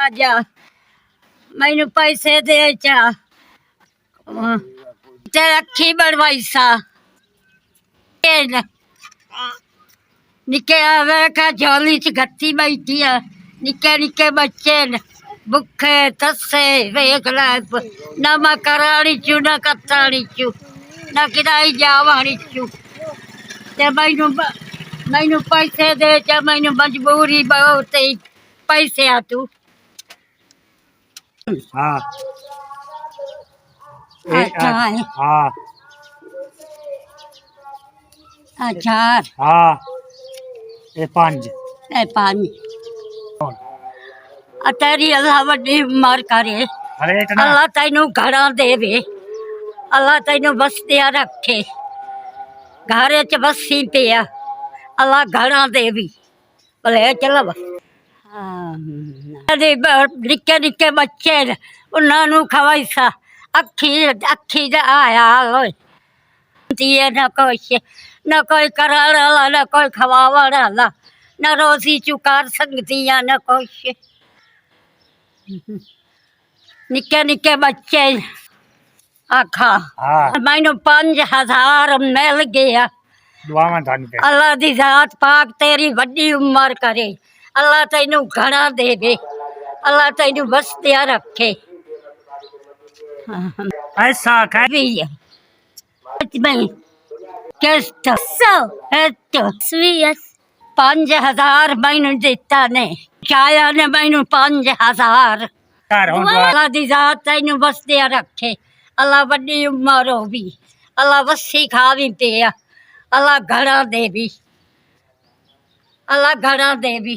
आजा मैनू पैसे दे चा ते अखी बनवाई सा निके वेखा झोली च गत्ती बैठी है निके निके बच्चे न भुखे तस्से वेख लै ना मैं करानी चू ना कत्तानी चू ना किराई जावानी चू ते मैनू मैनू पैसे दे चा मैनू मजबूरी बहुत ही पैसे आ तू हाँ अच्छा है हाँ अच्छा हाँ ये पांच ए पानी तेरी अल्लाह वड्डी उमर करे अरे इतना अल्लाह तैनू घड़ा देवे अल्लाह तैनू बसदिया रखे घरे च बसी पिया अल्लाह घड़ा देवी भले चलो निके निके बच्चे न उन्होंने खवाई सा अखी अखी दा आया हाल न कुछ न कोई कराने वाला न कोई खवाने वाला न रोजी चुकार सकती न कुछ निके निके बच्चे आखा हाँ मैनू 5000 मिल गया दुआवां थानू ते अल्लाह दी जात पाक तेरी वड्डी उम्र करे अल्लाह तैनू घड़ा देवे अल्लाह तैनू बसदिया रखे ऐसा कह किस्त 5000 मैनू दिता ने चाया ने मैनू 5000 घर हुन दुआ अल्लाह दी जात तैनू बसदिया रखे अल्लाह वड्डी उम्र होवी अल्लाह वस्सी खावी पिया अल्लाह घड़ा देवी अल्लाह घड़ा देवी